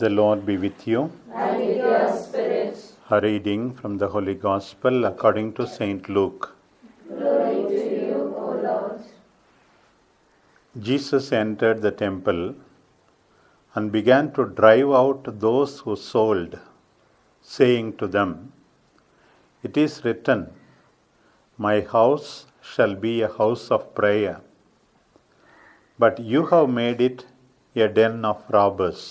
The Lord be with you. And with your spirit. A reading from the Holy Gospel according to Saint Luke. Glory to you, O Lord. Jesus entered the temple and began to drive out those who sold, saying to them, "It is written, 'My house shall be a house of prayer,' but you have made it a den of robbers."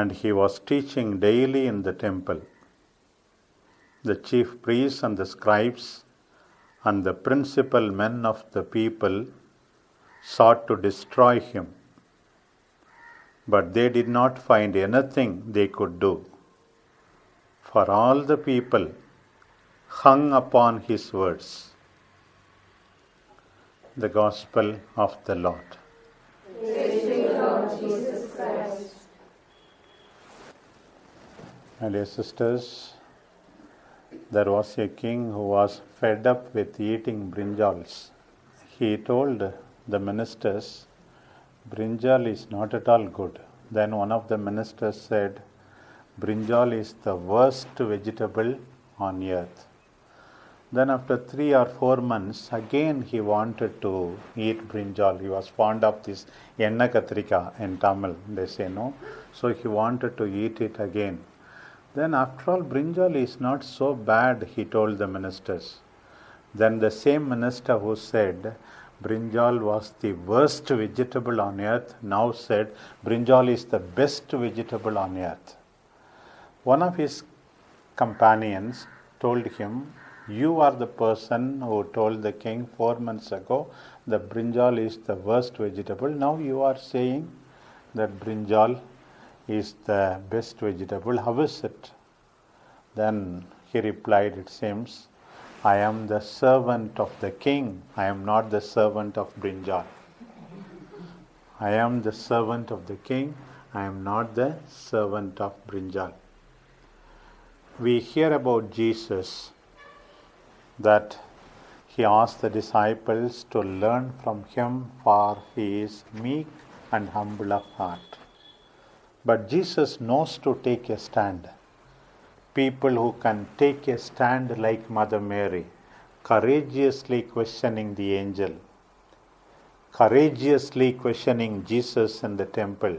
And he was teaching daily in the temple. The chief priests and the scribes and the principal men of the people sought to destroy him, but they did not find anything they could do, for all the people hung upon his words. The Gospel of the Lord. Praise to you, Lord Jesus Christ. My dear sisters, there was a king who was fed up with eating brinjals. He told the ministers, "Brinjal is not at all good." Then one of the ministers said, "Brinjal is the worst vegetable on earth." Then after 3 or 4 months, again he wanted to eat brinjal. He was fond of this enna katrika in Tamil, they say, no? So he wanted to eat it again. Then after all, brinjal is not so bad, he told the ministers. Then the same minister who said brinjal was the worst vegetable on earth now said brinjal is the best vegetable on earth. One of his companions told him, "You are the person who told the king 4 months ago that brinjal is the worst vegetable. Now you are saying that brinjal is the best vegetable. How is it?" Then he replied, "It seems I am the servant of the king. I am not the servant of brinjal. I am the servant of the king. I am not the servant of brinjal." We hear about Jesus that he asked the disciples to learn from him, for he is meek and humble of heart. But Jesus knows to take a stand. People who can take a stand like Mother Mary, courageously questioning the angel, courageously questioning Jesus in the temple,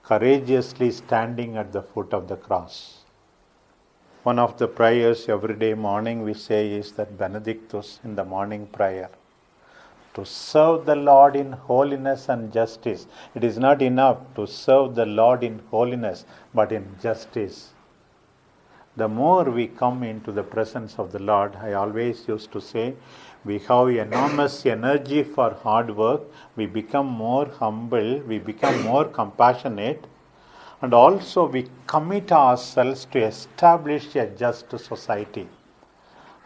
courageously standing at the foot of the cross. One of the prayers every day morning we say is that Benedictus in the morning prayer. To serve the Lord in holiness and justice. It is not enough to serve the Lord in holiness, but in justice. The more we come into the presence of the Lord, I always used to say, we have enormous energy for hard work, we become more humble, we become more compassionate, and also we commit ourselves to establish a just society.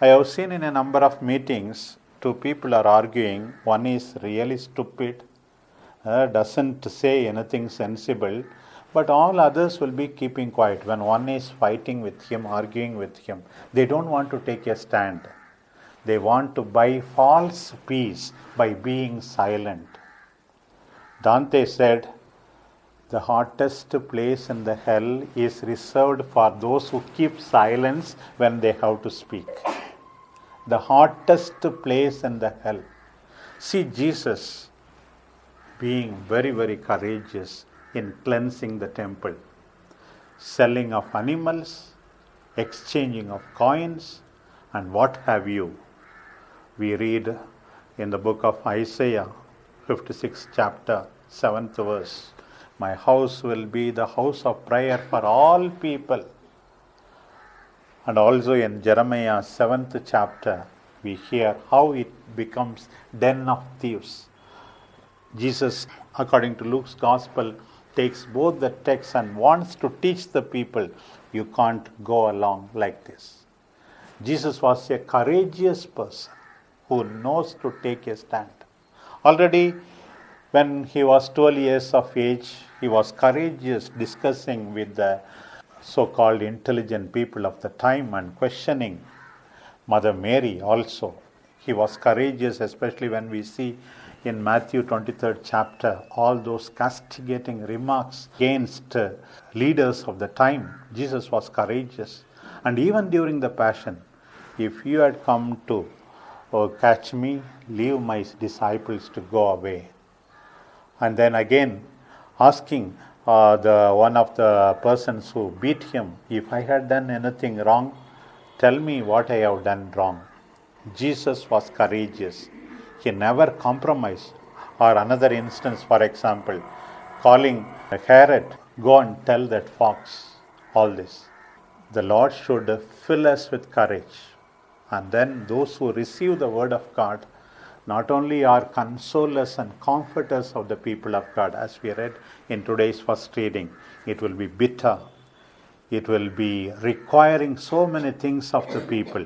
I have seen in a number of meetings, 2 people are arguing. One is really stupid, doesn't say anything sensible, but all others will be keeping quiet. When one is fighting with him, arguing with him, they don't want to take a stand. They want to buy false peace by being silent. Dante said, "The hottest place in the hell is reserved for those who keep silence when they have to speak." The hottest place in the hell. See Jesus being very, very courageous in cleansing the temple. Selling of animals, exchanging of coins, and what have you. We read in the book of Isaiah, 56th chapter, 7th verse, "My house will be the house of prayer for all people." And also in Jeremiah 7th chapter, we hear how it becomes den of thieves. Jesus, according to Luke's Gospel, takes both the texts and wants to teach the people, you can't go along like this. Jesus was a courageous person who knows to take a stand. Already when he was 12 years of age, he was courageous discussing with the so-called intelligent people of the time and questioning Mother Mary also. He was courageous, especially when we see in Matthew 23rd chapter, all those castigating remarks against leaders of the time. Jesus was courageous. And even during the Passion, if you had come to catch me, leave my disciples to go away. And then again, asking one of the persons who beat him, if I had done anything wrong, tell me what I have done wrong. Jesus was courageous. He never compromised. Or another instance, for example, calling Herod, go and tell that fox all this. The Lord should fill us with courage. And then those who receive the word of God not only are consolers and comforters of the people of God, as we read in today's first reading, it will be bitter. It will be requiring so many things of the people.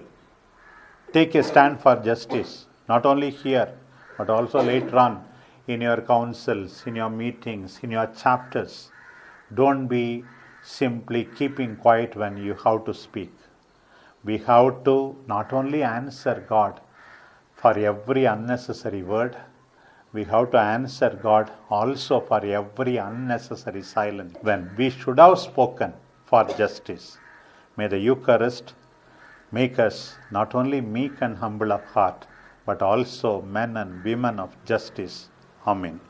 Take a stand for justice, not only here, but also later on in your councils, in your meetings, in your chapters. Don't be simply keeping quiet when you have to speak. We have to not only answer God for every unnecessary word, we have to answer God also for every unnecessary silence when we should have spoken for justice. May the Eucharist make us not only meek and humble of heart, but also men and women of justice. Amen.